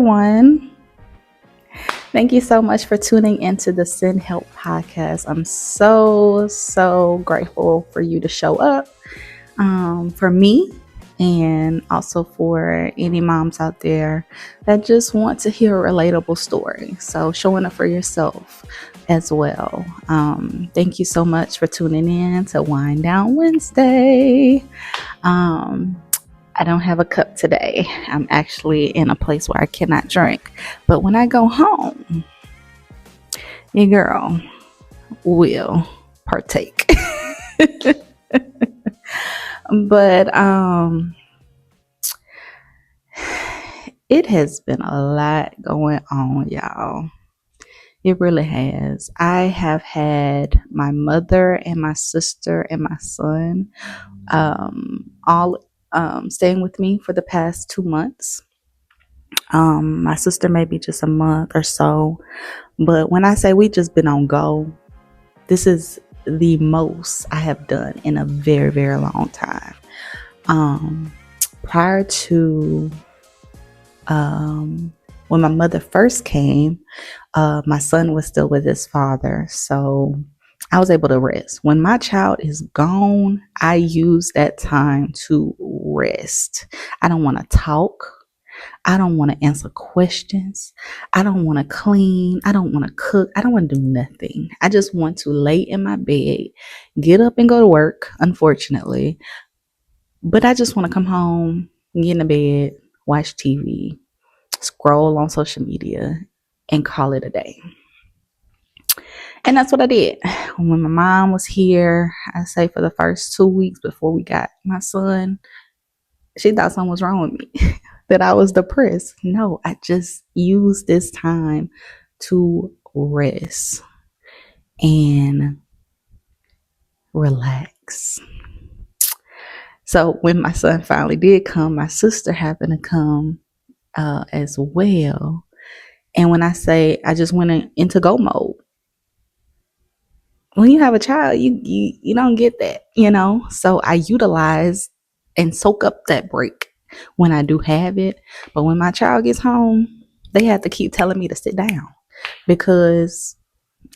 everyone. Thank you so much for tuning into the Send Help podcast. I'm so grateful for you to show up for me and also for any moms out there that just want to hear a relatable story. So showing up for yourself as well. Thank you so much for tuning in to Wind Down Wednesday. I don't have a cup today. I'm actually in a place where I cannot drink. But when I go home, your girl will partake. But it has been a lot going on, y'all. It really has. I have had my mother and my sister and my son all staying with me for the past 2 months. My sister maybe just a month or so. But when I say we just been on go, this is the most I have done in a very long time. Prior to when my mother first came, my son was still with his father. So I was able to rest. When my child is gone, I use that time to rest. I don't want to talk. I don't want to answer questions. I don't want to clean. I don't want to cook. I don't want to do nothing. I just want to lay in my bed, get up and go to work, unfortunately. But I just want to come home, get in the bed, watch TV, scroll on social media, and call it a day. And that's what I did. When my mom was here, I say for the first 2 weeks before we got my son, she thought something was wrong with me, that I was depressed. No, I just used this time to rest and relax. So when my son finally did come, my sister happened to come as well. And when I say I just went into go mode, when you have a child, you don't get that, So I utilize and soak up that break when I do have it. But when my child gets home, they have to keep telling me to sit down because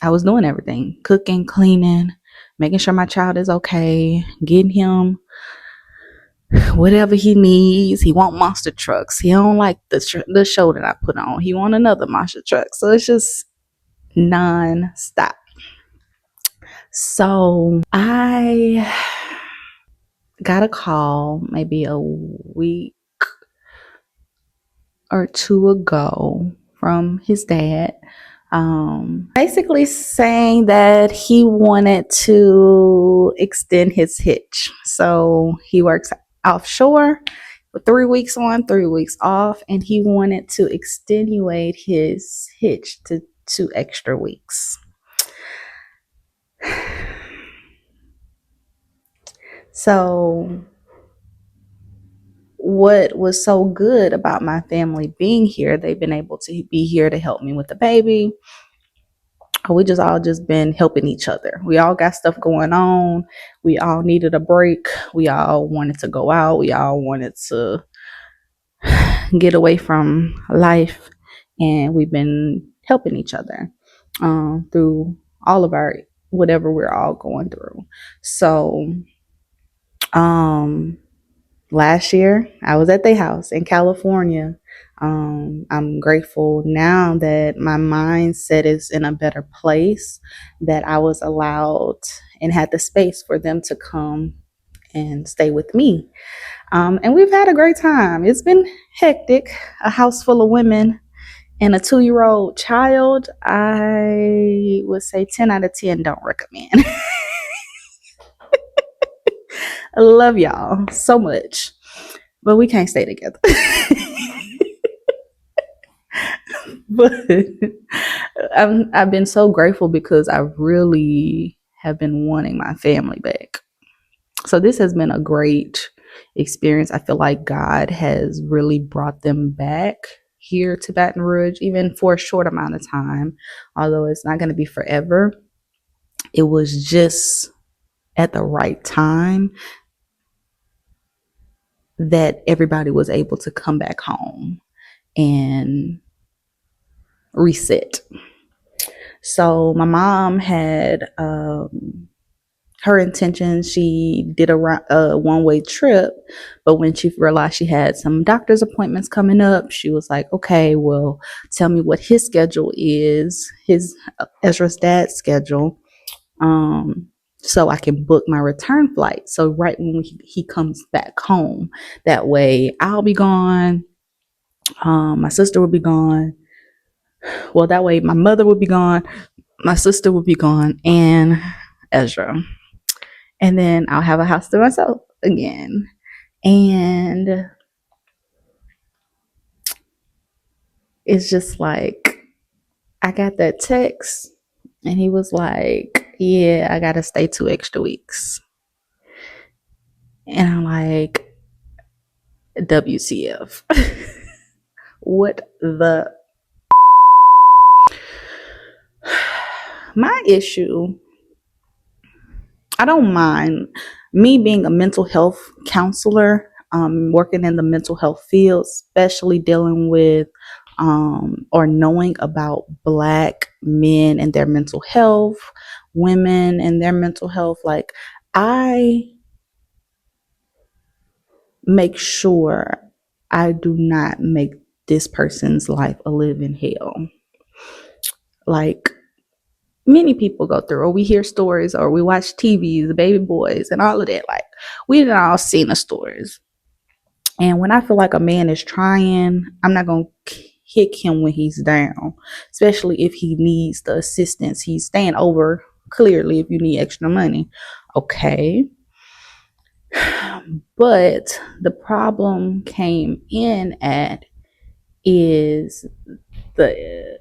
I was doing everything, cooking, cleaning, making sure my child is okay, getting him whatever he needs. He want monster trucks. He don't like the show that I put on. He want another monster truck. So it's just non-stop. So I got a call maybe a week or two ago from his dad, basically saying that he wanted to extend his hitch. So he works offshore with 3 weeks on, 3 weeks off, and he wanted to extenuate his hitch to 2 extra weeks. So what was so good about my family being here, they've been able to be here to help me with the baby. We just all just been helping each other. We all got stuff going on. We all needed a break. We all wanted to go out. We all wanted to get away from life. And we've been helping each other through all of our whatever we're all going through. So last year I was at their house in California. I'm grateful now that my mindset is in a better place, that I was allowed and had the space for them to come and stay with me. And we've had a great time. It's been hectic, a house full of women and a 2-year-old child. I would say 10 out of 10 don't recommend. I love y'all so much, but we can't stay together. But I've been so grateful because I really have been wanting my family back. So this has been a great experience. I feel like God has really brought them back here to Baton Rouge, even for a short amount of time, although it's not going to be forever. It was just at the right time that everybody was able to come back home. and reset. So my mom had her intentions. She did a one-way trip, but when she realized she had some doctor's appointments coming up, she was like, okay, well, tell me what his schedule is, his Ezra's dad's schedule, so I can book my return flight. So right when he comes back home, that way I'll be gone, my sister will be gone. Well, that way my mother would be gone, my sister would be gone, and Ezra. And then I'll have a house to myself again. And it's just like, I got that text, and he was like, yeah, I got to stay 2 extra weeks. And I'm like, WCF. What the? My issue, I don't mind me being a mental health counselor, working in the mental health field, especially dealing with or knowing about Black men and their mental health, women and their mental health. Like, I make sure I do not make this person's life a living hell. Like, many people go through, or we hear stories, or we watch TV, the baby boys and all of that. Like, we've all seen the stories. And when I feel like a man is trying, I'm not going to kick him when he's down, especially if he needs the assistance. He's staying over, clearly, if you need extra money. Okay. But the problem came in at is the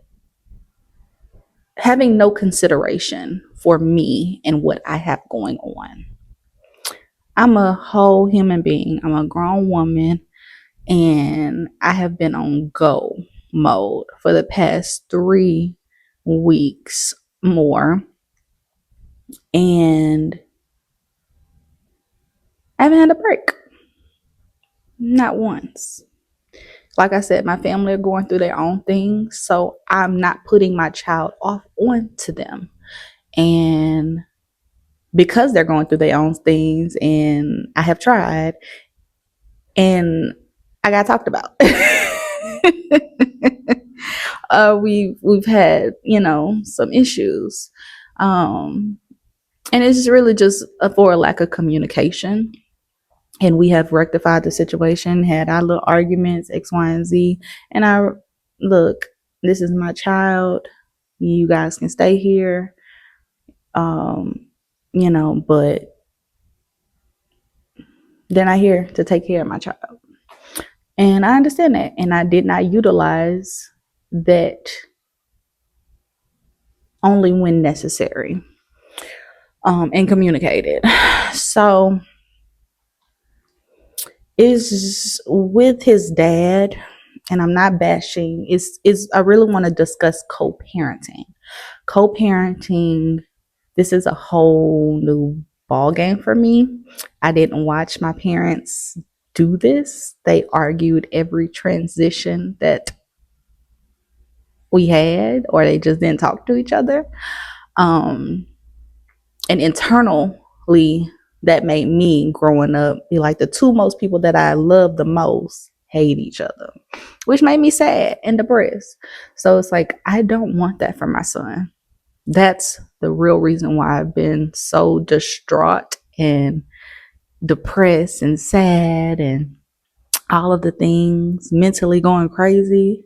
having no consideration for me and what I have going on. I'm a whole human being. I'm a grown woman, and I have been on go mode for the past 3 weeks more, and I haven't had a break. Not once. Like I said, my family are going through their own things, so I'm not putting my child off onto them. And because they're going through their own things, and I have tried, and I got talked about. We've had, some issues, and it's really just for a lack of communication. And we have rectified the situation, had our little arguments, X, Y, and Z. And look, this is my child. You guys can stay here. But they're not here to take care of my child. And I understand that. And I did not utilize that only when necessary, and communicated. So is with his dad, and I'm not bashing, is I really want to discuss co-parenting. Co-parenting, this is a whole new ball game for me. I didn't watch my parents do this. They argued every transition that we had, or they just didn't talk to each other. And internally, that made me, growing up, be like, the two most people that I love the most hate each other, which made me sad and depressed. So it's like, I don't want that for my son. That's the real reason why I've been so distraught and depressed and sad and all of the things, mentally going crazy,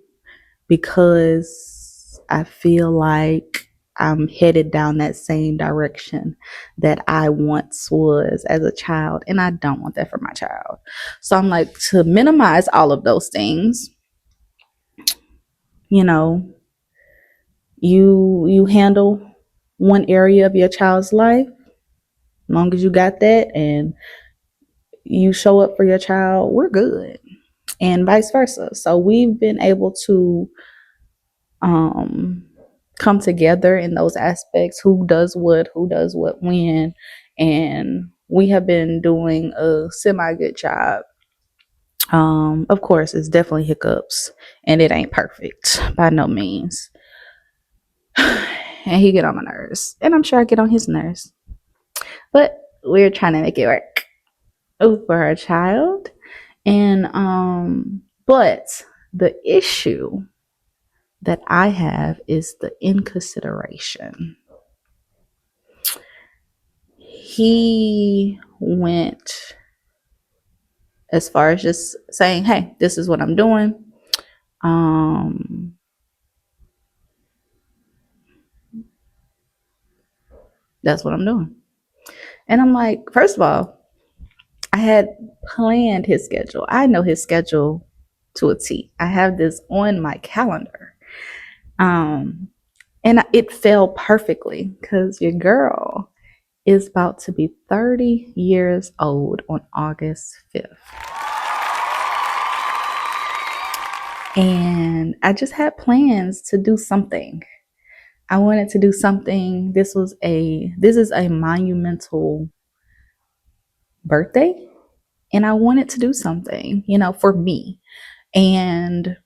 because I feel like I'm headed down that same direction that I once was as a child, and I don't want that for my child. So I'm like, to minimize all of those things, you handle one area of your child's life, as long as you got that and you show up for your child, we're good, and vice versa. So we've been able to come together in those aspects, who does what when, and we have been doing a semi good job Of course, it's definitely hiccups, and it ain't perfect by no means. And he get on my nerves, and I'm sure I get on his nerves. But we're trying to make it work for our child. And but the issue that I have is the inconsideration. He went as far as just saying, "Hey, this is what I'm doing." Um, that's what I'm doing. And I'm like, first of all, I had planned his schedule. I know his schedule to a T. I have this on my calendar. Um, and it fell perfectly because your girl is about to be 30 years old on August 5th. And I just had plans to do something. I wanted to do something. This is a monumental birthday, and I wanted to do something, for me. And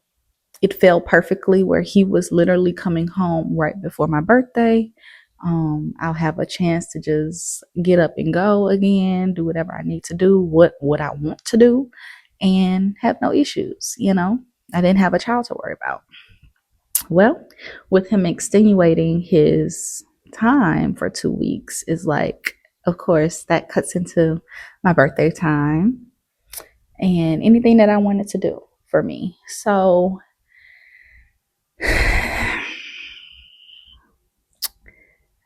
it fell perfectly where he was literally coming home right before my birthday. I'll have a chance to just get up and go again, do whatever I need to do, what I want to do, and have no issues. I didn't have a child to worry about. Well, with him extenuating his time for 2 weeks is like, of course, that cuts into my birthday time and anything that I wanted to do for me. So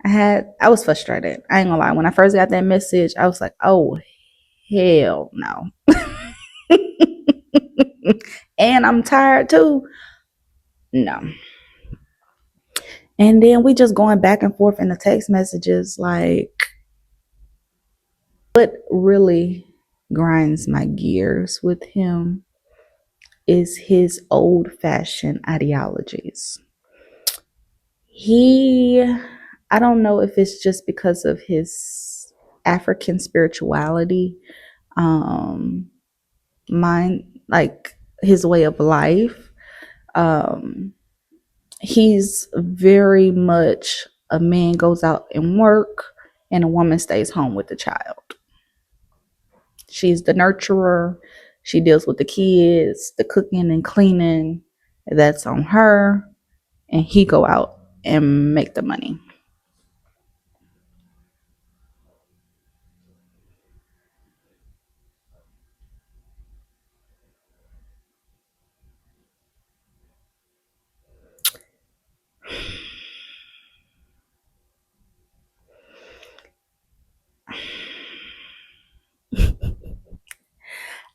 I was frustrated. I ain't gonna lie. When I first got that message, I was like, oh hell no. And I'm tired too. No. And then we just going back and forth in the text messages, like, what really grinds my gears with him is his old fashioned ideologies. I don't know if it's just because of his African spirituality, mind, like his way of life. He's very much a man goes out and work and a woman stays home with the child. She's the nurturer. She deals with the kids, the cooking and cleaning. That's on her. And he go out and make the money.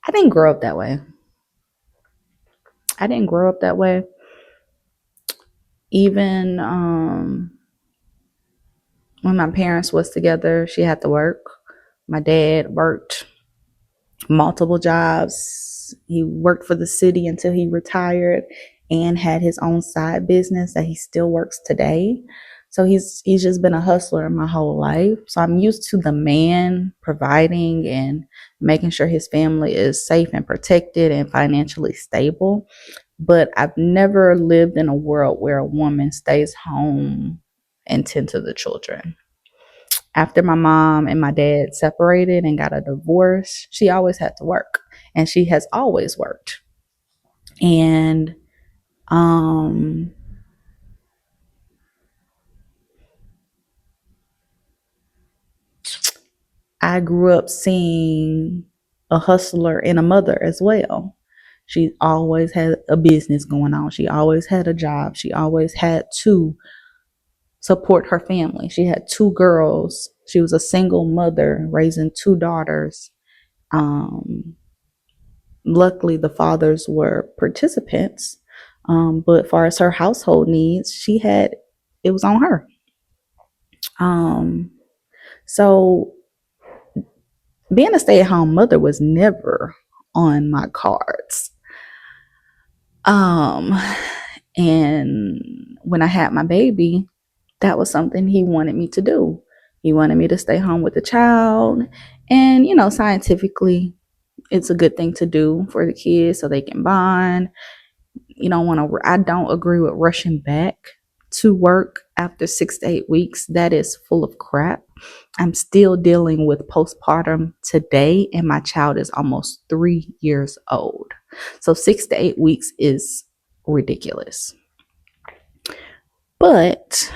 I didn't grow up that way. I didn't grow up that way. Even when my parents was together, she had to work. My dad worked multiple jobs. He worked for the city until he retired and had his own side business that he still works today. So he's just been a hustler my whole life. So I'm used to the man providing and making sure his family is safe and protected and financially stable. But I've never lived in a world where a woman stays home and tend to the children. After my mom and my dad separated and got a divorce, she always had to work, and she has always worked. And I grew up seeing a hustler and a mother as well. She always had a business going on. She always had a job. She always had to support her family. She had two girls. She was a single mother raising two daughters. Um, Luckily, the fathers were participants. But as far as her household needs, it was on her. Um, so being a stay at home mother was never on my cards. Um, and when I had my baby, that was something he wanted me to do. He wanted me to stay home with the child. And, scientifically, it's a good thing to do for the kids so they can bond. You don't want to, I don't agree with rushing back to work after 6 to 8 weeks. That is full of crap. I'm still dealing with postpartum today, and my child is almost 3 years old. So 6 to 8 weeks is ridiculous. But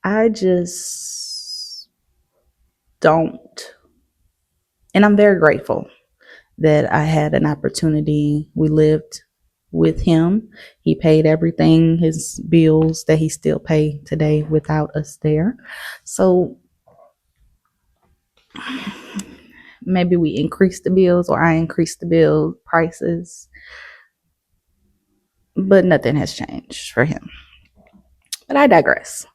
I just don't, and I'm very grateful that I had an opportunity. We lived with him. He paid everything, his bills that he still pay today without us there. So maybe we increased the bills, or I increased the bill prices, but nothing has changed for him. But I digress.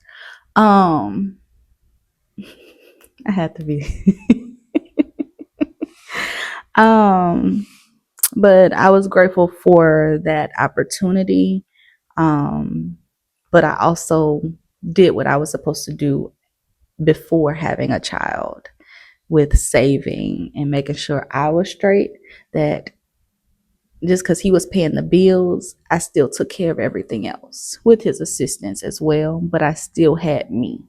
Um I had to be um but I was grateful for that opportunity. But I also did what I was supposed to do before having a child, with saving and making sure I was straight, that just because he was paying the bills, I still took care of everything else with his assistance as well. But I still had me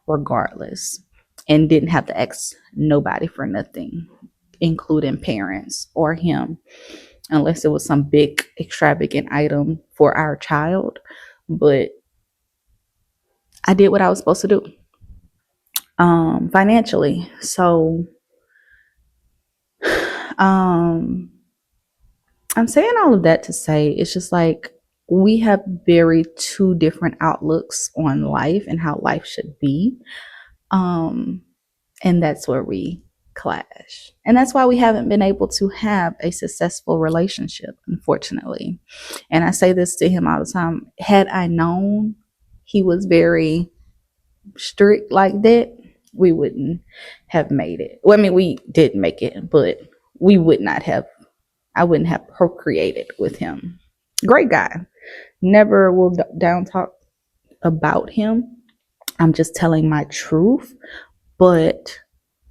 regardless, and didn't have to ask nobody for nothing, including parents or him, unless it was some big extravagant item for our child. But I did what I was supposed to do financially. So um I'm saying all of that to say it's just like we have very two different outlooks on life and how life should be. Um, and that's where we clash. And that's why we haven't been able to have a successful relationship, unfortunately. And I say this to him all the time. Had I known he was very strict like that, we wouldn't have made it. Well, I mean, we did make it, but we would not have, I wouldn't have procreated with him. Great guy. Never will down talk about him. I'm just telling my truth. But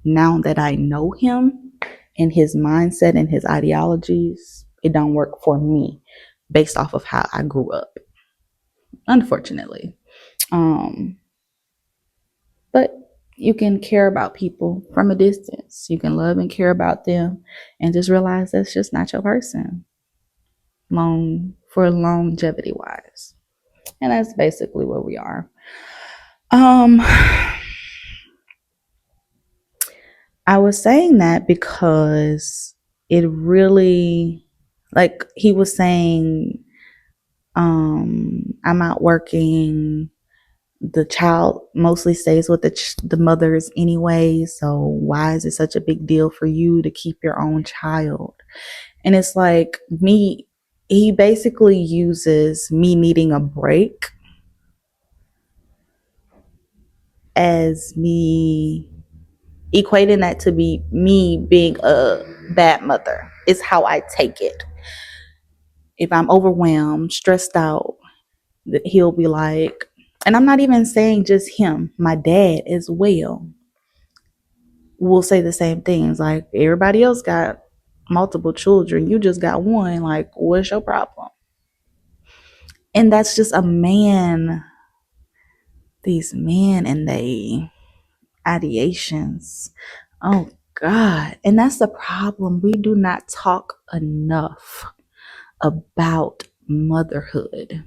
now that I know him and his mindset and his ideologies, it don't work for me based off of how I grew up, unfortunately. Um, but you can care about people from a distance. You can love and care about them and just realize that's just not your person for longevity wise. And that's basically where we are. Um I was saying that because it really, like he was saying, I'm out working, the child mostly stays with the mothers anyway, so why is it such a big deal for you to keep your own child? And it's like me, he basically uses me needing a break as me equating that to be me being a bad mother, is how I take it. If I'm overwhelmed, stressed out, that he'll be like, and I'm not even saying just him, my dad as well will say the same things. Like, everybody else got multiple children, you just got one. Like, what's your problem? And that's just a man, these men and they ideations. Oh God. And that's the problem. We do not talk enough about motherhood.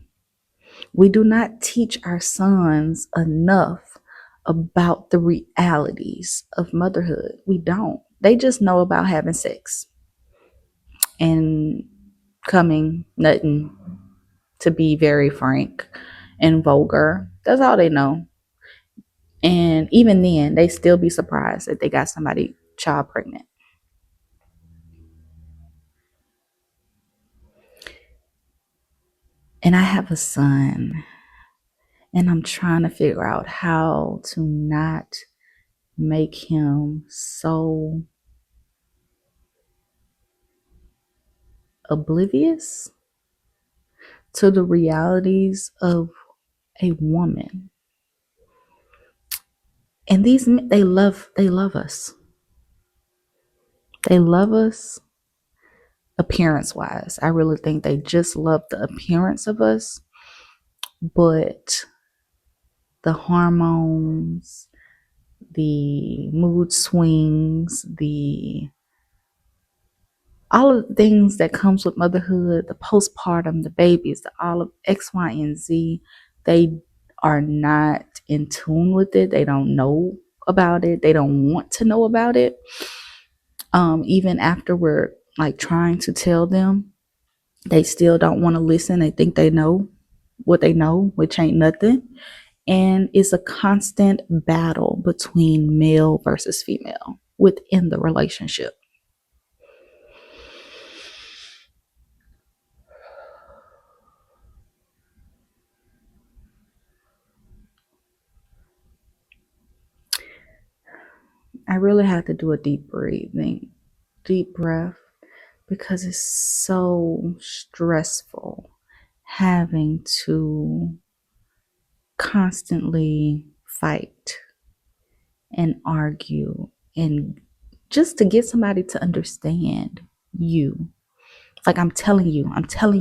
We do not teach our sons enough about the realities of motherhood. We don't. They just know about having sex and coming, nutting, to be very frank and vulgar. That's all they know. And even then, they still be surprised that they got somebody child pregnant. And I have a son, and I'm trying to figure out how to not make him so oblivious to the realities of a woman. And these men, they love us. They love us appearance wise. I really think they just love the appearance of us, but the hormones, the mood swings, the all of the things that comes with motherhood, the postpartum, the babies, the all of X, Y, and Z, they are not in tune with it. They don't know about it. They don't want to know about it. Even after we're like trying to tell them, they still don't want to listen. They think they know what they know, which ain't nothing. And it's a constant battle between male versus female within the relationship. I really had to do a deep breath, because it's so stressful having to constantly fight and argue and just to get somebody to understand you. Like I'm telling you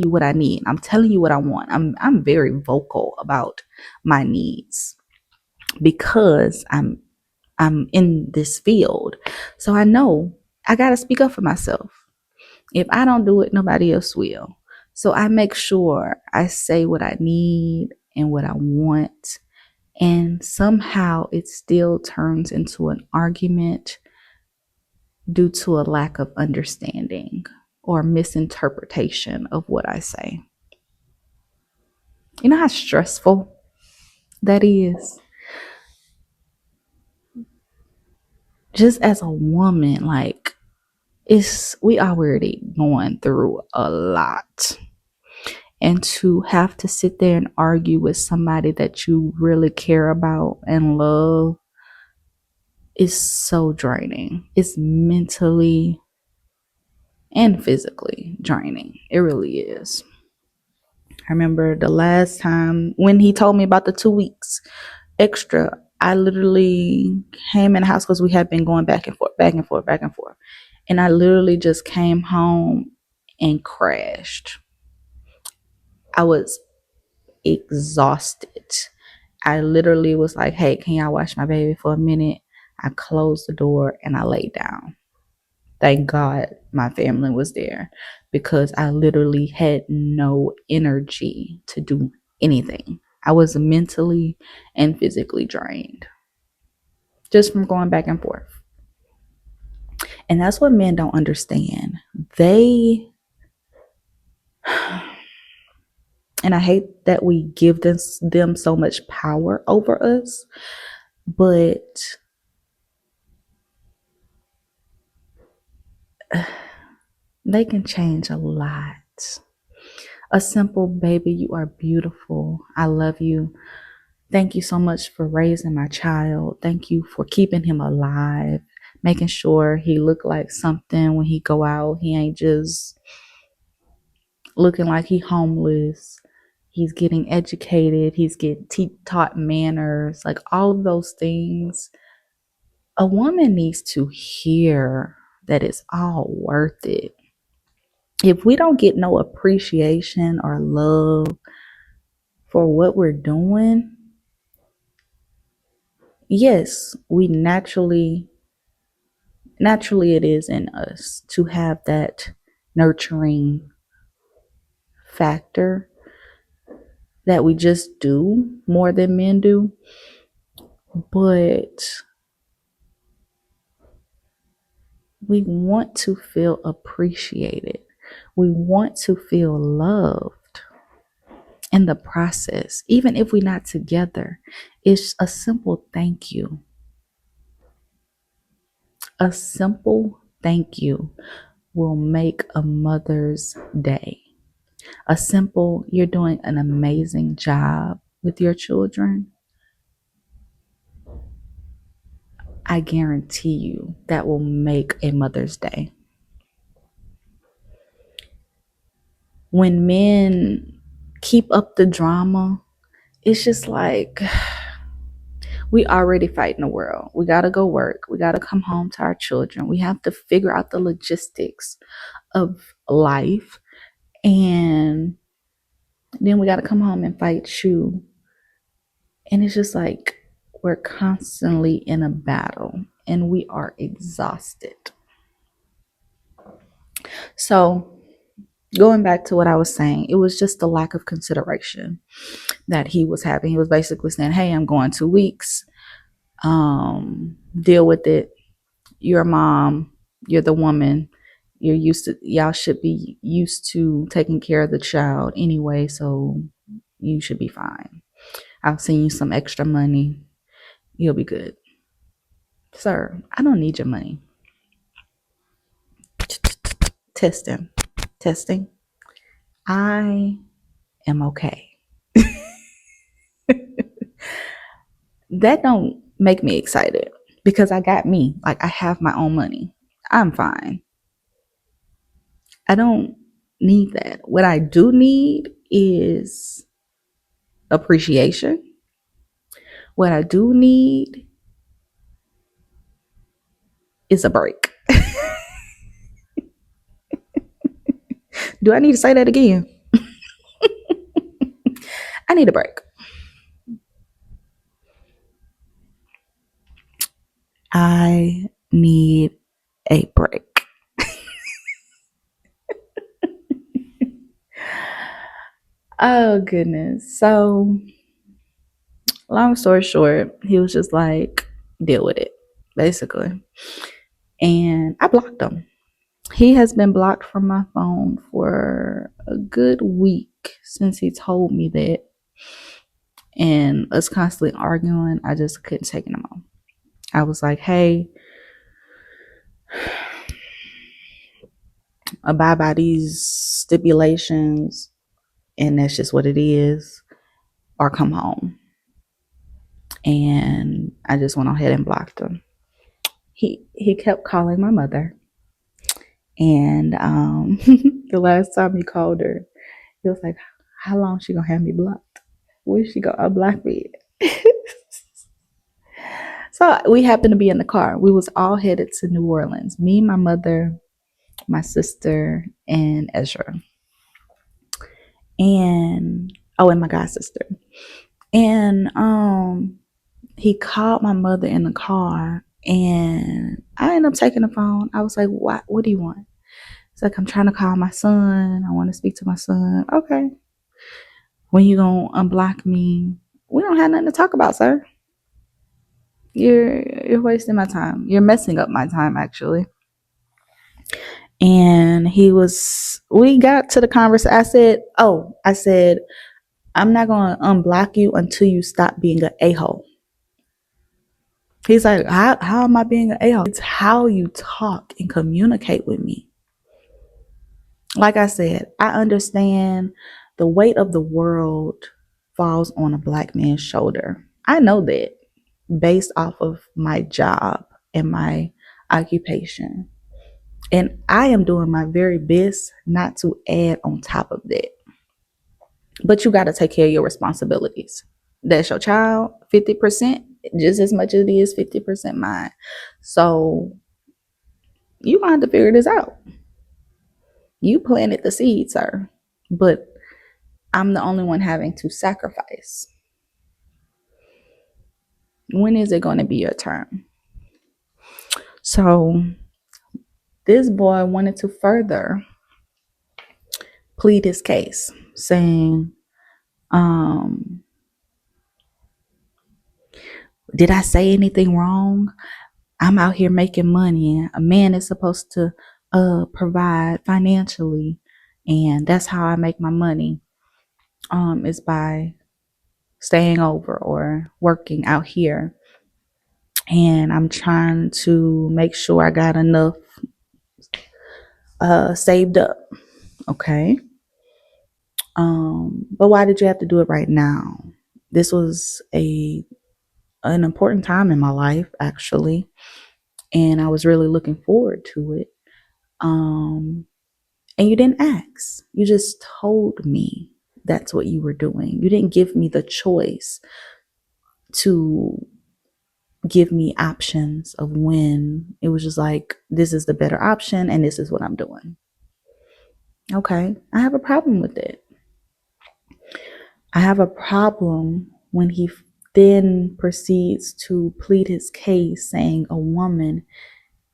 what I need. I'm telling you what I want. I'm very vocal about my needs because I'm in this field. So I know I got to speak up for myself. If I don't do it, nobody else will. So I make sure I say what I need and what I want. And somehow it still turns into an argument due to a lack of understanding or misinterpretation of what I say. You know how stressful that is? Just as a woman, like, we already going through a lot. And to have to sit there and argue with somebody that you really care about and love is so draining. It's mentally and physically draining. It really is. I remember the last time when he told me about the 2 weeks extra, I literally came in the house because we had been going back and forth, back and forth, back and forth. And I literally just came home and crashed. I was exhausted. I literally was like, hey, can y'all watch my baby for a minute? I closed the door and I laid down. Thank God my family was there because I literally had no energy to do anything. I was mentally and physically drained just from going back and forth. And that's what men don't understand. They, and I hate that we give them so much power over us, but they can change a lot. A simple baby, you are beautiful. I love you. Thank you so much for raising my child. Thank you for keeping him alive, making sure he look like something when he go out. He ain't just looking like he homeless. He's getting educated. He's getting taught manners, like all of those things. A woman needs to hear that it's all worth it. If we don't get no appreciation or love for what we're doing, yes, we naturally it is in us to have that nurturing factor that we just do more than men do. But we want to feel appreciated. We want to feel loved in the process. Even if we're not together, it's a simple thank you. A simple thank you will make a mother's day. A simple, you're doing an amazing job with your children. I guarantee you that will make a mother's day. When men keep up the drama, it's just like We already fighting the world. We got to go work. We got to come home to our children. We have to figure out the logistics of life. And then we got to come home and fight you. And it's just like we're constantly in a battle and we are exhausted. So, going back to what I was saying, it was just the lack of consideration that he was having. He was basically saying, "Hey, I'm going 2 weeks. Deal with it. You're a mom. You're the woman. Y'all should be used to taking care of the child anyway, so you should be fine. I'll send you some extra money. You'll be good." Sir, I don't need your money. Testing. Testing. I am okay. That don't make me excited because I got me. Like, I have my own money. I'm fine. I don't need that. What I do need is appreciation. What I do need is a break. Do I need to say that again? I need a break. I need a break. Oh, goodness. So, long story short, he was just like, deal with it, basically. And I blocked him. He has been blocked from my phone for a good week since he told me that. And us constantly arguing, I just couldn't take it anymore. I was like, hey, abide by these stipulations, and that's just what it is, or come home. And I just went ahead and blocked him. He kept calling my mother, and the last time he called her, he was like, "How long she gonna have me blocked? When she gonna unblock me?" So we happened to be in the car. We was all headed to New Orleans. Me, my mother, my sister, and Ezra, and and my god sister. And he called my mother in the car, and I ended up taking the phone. I was like, what do you want? It's like, I'm trying to call my son. I want to speak to my son. Okay. When you gonna unblock me? We don't have nothing to talk about, sir. You're wasting my time. You're messing up my time, actually. And we got to the conversation. I said, I'm not gonna unblock you until you stop being an a-hole. He's like, how am I being an a-hole? It's how you talk and communicate with me. Like I said, I understand the weight of the world falls on a black man's shoulder. I know that based off of my job and my occupation. And I am doing my very best not to add on top of that. But you got to take care of your responsibilities. That's your child, 50%, just as much as it is 50% mine. So you gonna have to figure this out. You planted the seed, sir. But I'm the only one having to sacrifice. When is it going to be your turn? So this boy wanted to further plead his case, saying, did I say anything wrong? I'm out here making money. A man is supposed to provide financially, and that's how I make my money. Is by staying over or working out here. And I'm trying to make sure I got enough saved up. Okay. But why did you have to do it right now? This was an important time in my life, actually, and I was really looking forward to it. And you didn't ask. You just told me that's what you were doing. You didn't give me the choice to give me options of when. It was just like, this is the better option and this is what I'm doing. Okay, I have a problem with it. I have a problem when he then proceeds to plead his case saying a woman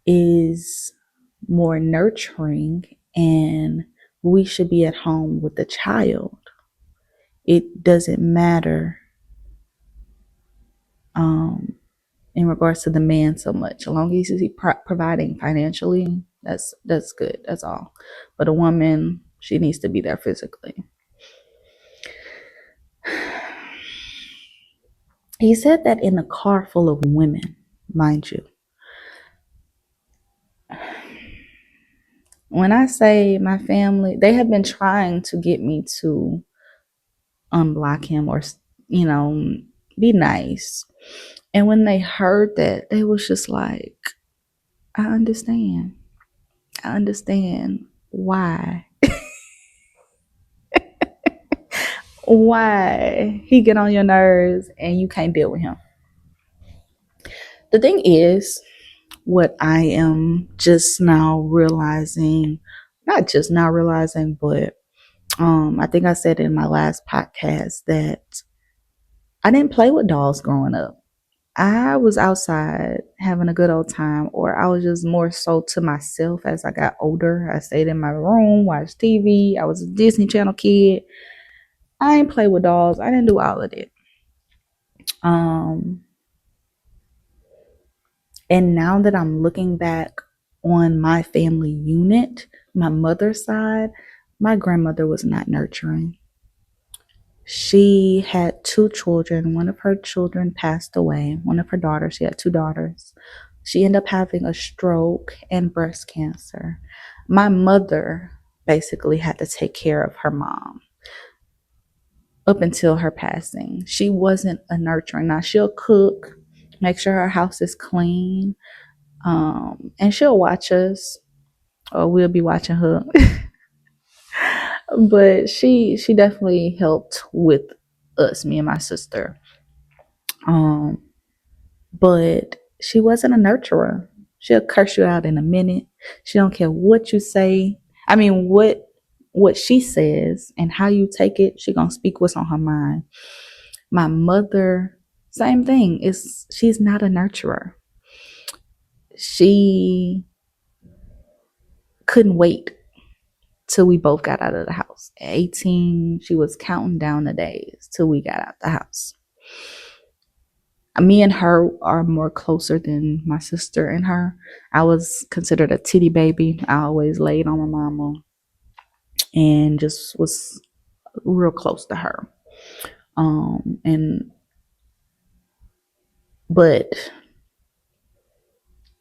is more nurturing and we should be at home with the child. It doesn't matter in regards to the man so much. As long as he's providing financially, that's good. That's all. But a woman, she needs to be there physically. He said that in a car full of women, mind you. When I say my family, they have been trying to get me to unblock him or, be nice. And when they heard that, they was just like, I understand. I understand why. Why he get on your nerves and you can't deal with him. The thing is, what I am just now realizing, not just now realizing, but I think I said in my last podcast that I didn't play with dolls growing up. I was outside having a good old time, or I was just more so to myself as I got older. I stayed in my room, watched TV. I was a Disney Channel kid. I didn't play with dolls. I didn't do all of it. And now that I'm looking back on my family unit, my mother's side, my grandmother was not nurturing. She had two children. One of her children passed away. One of her daughters, she had two daughters. She ended up having a stroke and breast cancer. My mother basically had to take care of her mom up until her passing. She wasn't a nurturing. Now she'll cook, make sure her house is clean, and she'll watch us, or we'll be watching her. But she definitely helped with us, me and my sister. But she wasn't a nurturer. She'll curse you out in a minute. She don't care what you say. I mean, what she says and how you take it. She gonna speak what's on her mind. My mother, same thing. She's not a nurturer. She couldn't wait till we both got out of the house. At 18, she was counting down the days till we got out the house. Me and her are more closer than my sister and her. I was considered a titty baby. I always laid on my mama and just was real close to her. But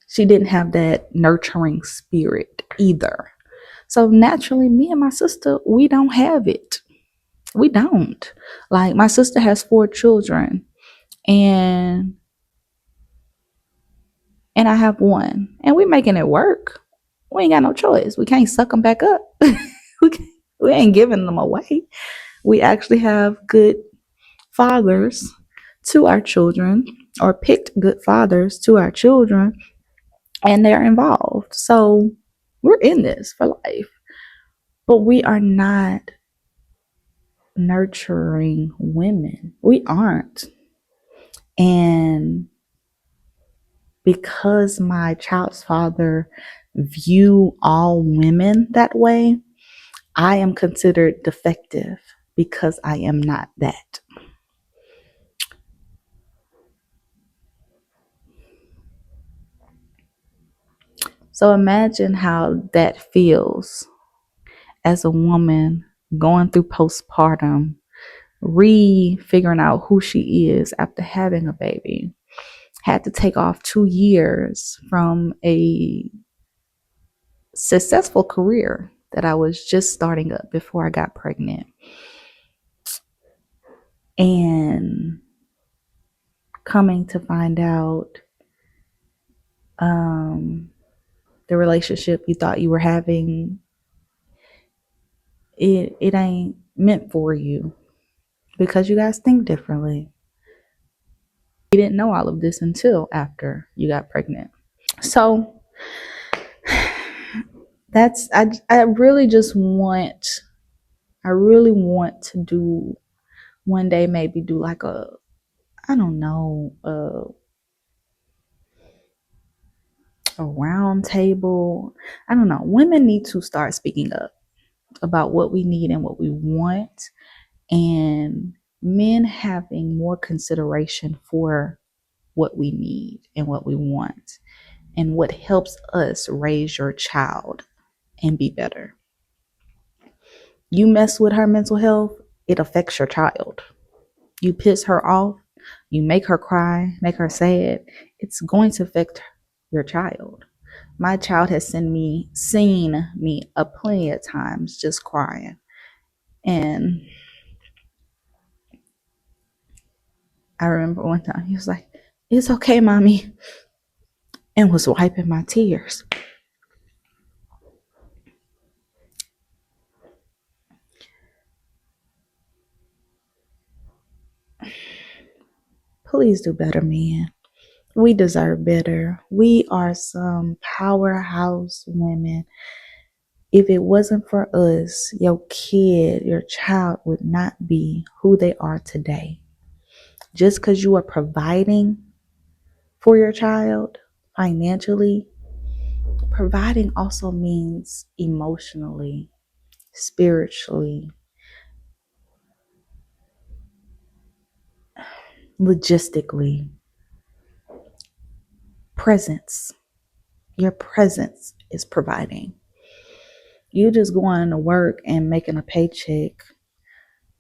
she didn't have that nurturing spirit either. So naturally, me and my sister, we don't have it. We don't. Like, my sister has 4 children, and I have 1, and we making it work. We ain't got no choice. We can't suck them back up. we ain't giving them away. We actually have good fathers to our children, or picked good fathers to our children, and they're involved. So we're in this for life. But we are not nurturing women. We aren't. And because my child's father view all women that way, I am considered defective because I am not that. So imagine how that feels as a woman going through postpartum, figuring out who she is after having a baby. Had to take off 2 years from a successful career that I was just starting up before I got pregnant. And coming to find out the relationship you thought you were having, it ain't meant for you because you guys think differently. You didn't know all of this until after you got pregnant. So I really just want, I really want to do one day, maybe do like a, I don't know, a round table. I don't know. Women need to start speaking up about what we need and what we want, and men having more consideration for what we need and what we want and what helps us raise your child and be better. You mess with her mental health, it affects your child. You piss her off, you make her cry, make her sad, it's going to affect your child. My child has seen me a plenty of times just crying. And I remember one time he was like, "It's okay, mommy," and was wiping my tears. Please do better, man. We deserve better. We are some powerhouse women. If it wasn't for us, your kid, your child would not be who they are today. Just because you are providing for your child financially, providing also means emotionally, spiritually, logistically, presence. Your presence is providing. You just going to work and making a paycheck,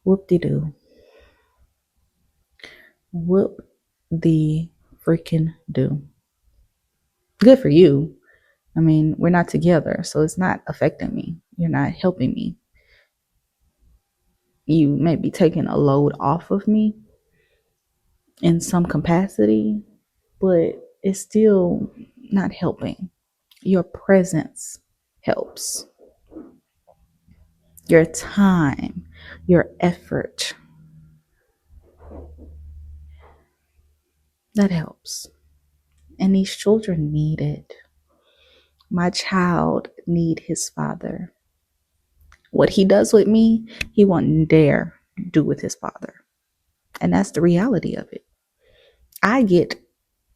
whoop de doo. Whoop the freaking do. Good for you. I mean, we're not together, so it's not affecting me. You're not helping me. You may be taking a load off of me in some capacity, but it's still not helping. Your presence helps. Your time, your effort, that helps. And these children need it. My child need his father. What he does with me, he won't dare do with his father. And that's the reality of it. I get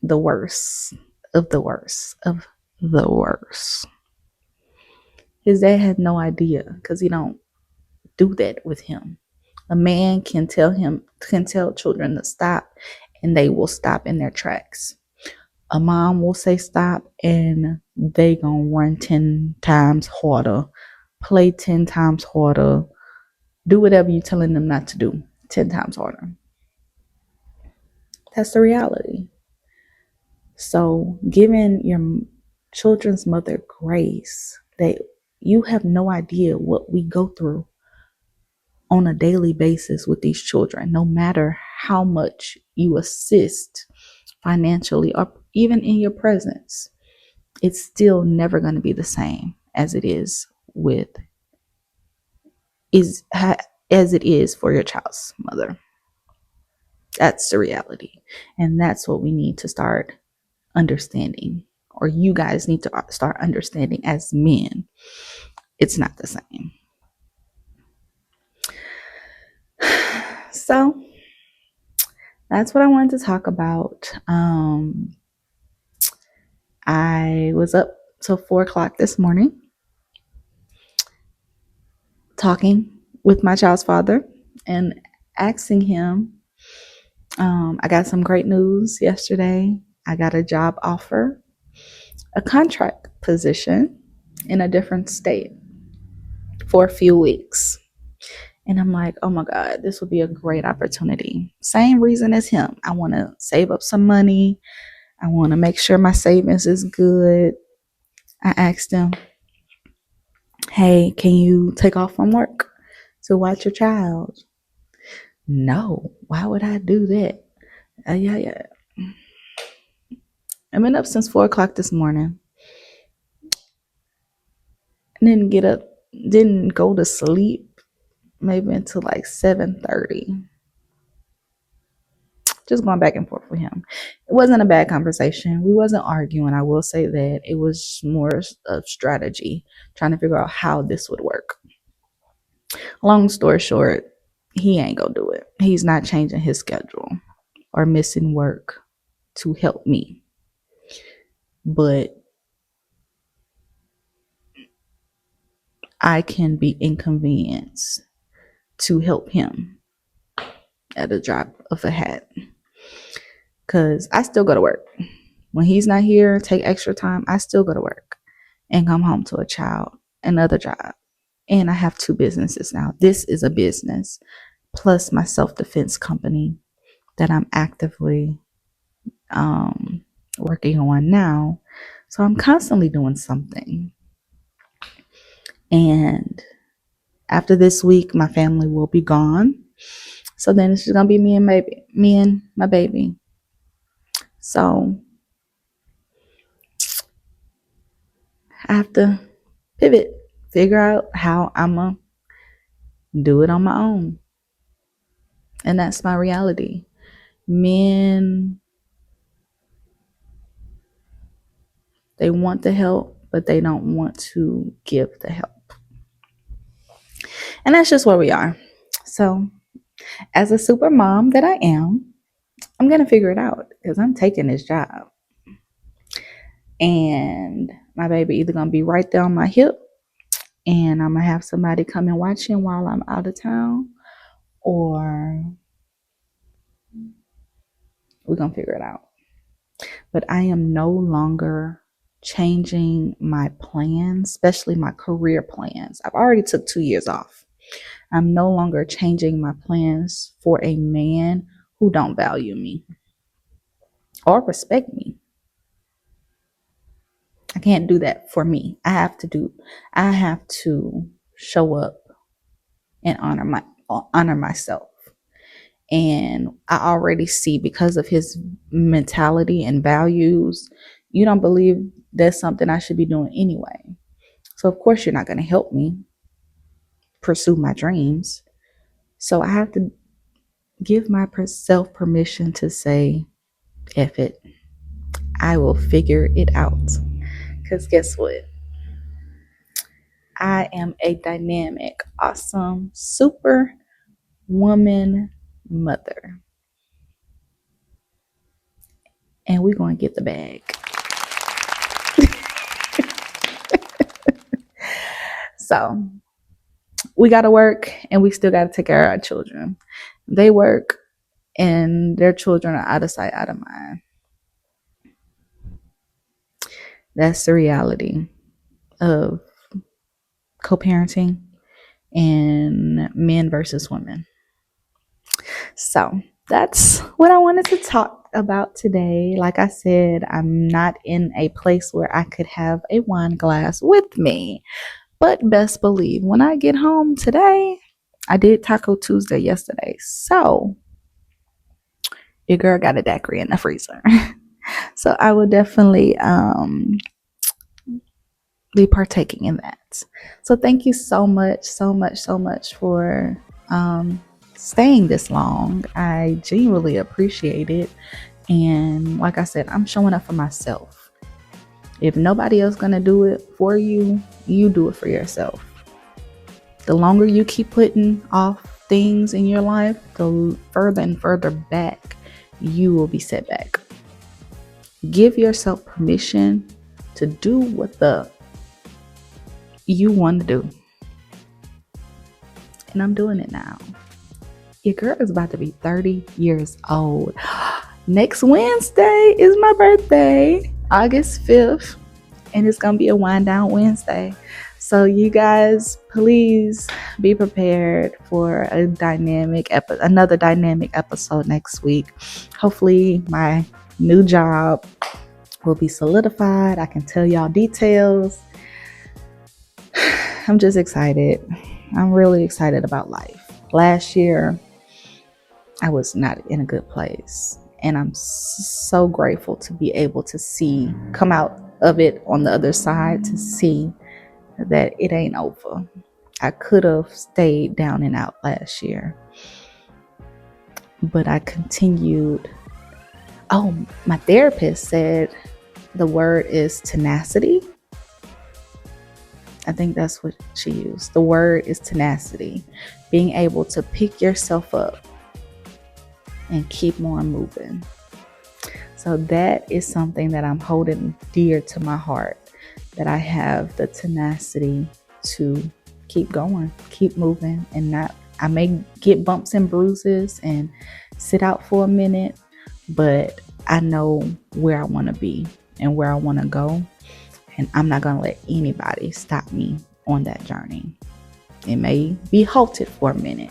the worst of the worst of the worst. His dad had no idea because he don't do that with him. A man can tell children to stop and they will stop in their tracks. A mom will say stop and they gonna run 10 times harder, play 10 times harder, do whatever you're telling them not to do 10 times harder. That's the reality. So giving your children's mother grace, that you have no idea what we go through on a daily basis with these children, no matter how much you assist financially or even in your presence, it's still never going to be the same as it is with is as it is for your child's mother. That's the reality. And that's what we need to start understanding, or you guys need to start understanding as men. It's not the same. So that's what I wanted to talk about. I was up till 4 o'clock this morning talking with my child's father and asking him. I got some great news yesterday. I got a job offer, a contract position in a different state for a few weeks. And I'm like, oh my God, this will be a great opportunity. Same reason as him. I want to save up some money. I want to make sure my savings is good. I asked him, hey, can you take off from work to watch your child? No, why would I do that? Yeah. I've been up since 4 o'clock this morning. I didn't get up, didn't go to sleep maybe until like 7:30. just going back and forth with him. It wasn't a bad conversation. We wasn't arguing. I will say that it was more of strategy, trying to figure out how this would work. Long story short, he ain't gonna do it. He's not changing his schedule or missing work to help me. But I can be inconvenienced to help him at a drop of a hat. Because I still go to work. When he's not here, take extra time, I still go to work and come home to a child, another job. And I have 2 businesses now. This is a business plus my self-defense company that I'm actively working on now. So I'm constantly doing something. And after this week, my family will be gone. So then it's just gonna be me and my baby. So I have to pivot, figure out how I'm gonna do it on my own. And that's my reality. Men, they want the help, but they don't want to give the help. And that's just where we are. So, as a super mom that I am, I'm going to figure it out because I'm taking this job. And my baby either going to be right there on my hip and I'm going to have somebody come and watch him while I'm out of town, or we're going to figure it out. But I am no longer changing my plans, especially my career plans. I've already took 2 years off. I'm no longer changing my plans for a man who don't value me or respect me. I can't do that for me. I have to show up and honor myself. And I already see, because of his mentality and values, you don't believe that's something I should be doing anyway. So of course you're not going to help me pursue my dreams. So I have to give myself permission to say, F it. I will figure it out. Because guess what? I am a dynamic, awesome, super woman mother. And we're going to get the bag. So we got to work and we still got to take care of our children. They work and their children are out of sight, out of mind. That's the reality of co-parenting and men versus women. So that's what I wanted to talk about today. Like I said, I'm not in a place where I could have a wine glass with me. But best believe when I get home today, I did Taco Tuesday yesterday. So your girl got a daiquiri in the freezer. So I will definitely be partaking in that. So thank you so much for staying this long. I genuinely appreciate it. And like I said, I'm showing up for myself. If nobody else gonna do it for you, you do it for yourself. The longer you keep putting off things in your life, the further and further back you will be set back. Give yourself permission to do what you want to do. And I'm doing it now. Your girl is about to be 30 years old. Next Wednesday is my birthday, August 5th, and it's gonna be a wind down Wednesday. So you guys, please be prepared for another dynamic episode next week. Hopefully my new job will be solidified. I can tell y'all details. I'm just excited. I'm really excited about life. Last year, I was not in a good place. And I'm so grateful to be able to come out of it on the other side, to see that it ain't over. I could have stayed down and out last year. but I continued. Oh, my therapist said the word is tenacity. I think that's what she used. The word is tenacity, being able to pick yourself up and keep on moving. So that is something that I'm holding dear to my heart, that I have the tenacity to keep going, keep moving, and not, I may get bumps and bruises and sit out for a minute, but I know where I want to be and where I want to go. And I'm not going to let anybody stop me on that journey. It may be halted for a minute,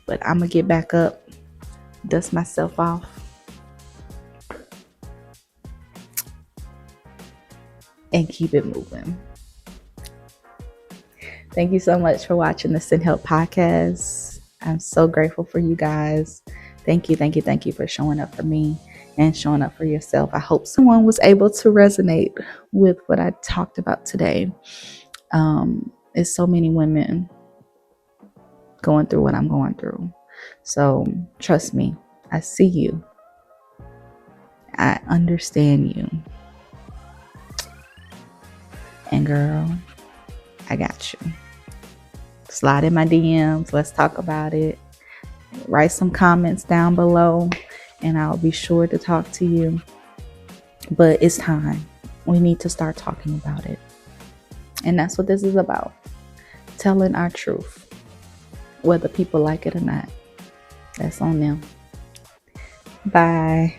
but I'm going to get back up, dust myself off, and keep it moving. Thank you so much for watching the Send Help podcast. I'm so grateful for you guys. Thank you for showing up for me and showing up for yourself. I hope someone was able to resonate with what I talked about today. It's so many women going through what I'm going through. So trust me, I see you. I understand you. And girl, I got you. Slide in my DMs. Let's talk about it. Write some comments down below and I'll be sure to talk to you. But it's time. We need to start talking about it. And that's what this is about. Telling our truth. Whether people like it or not. That's on them. Bye.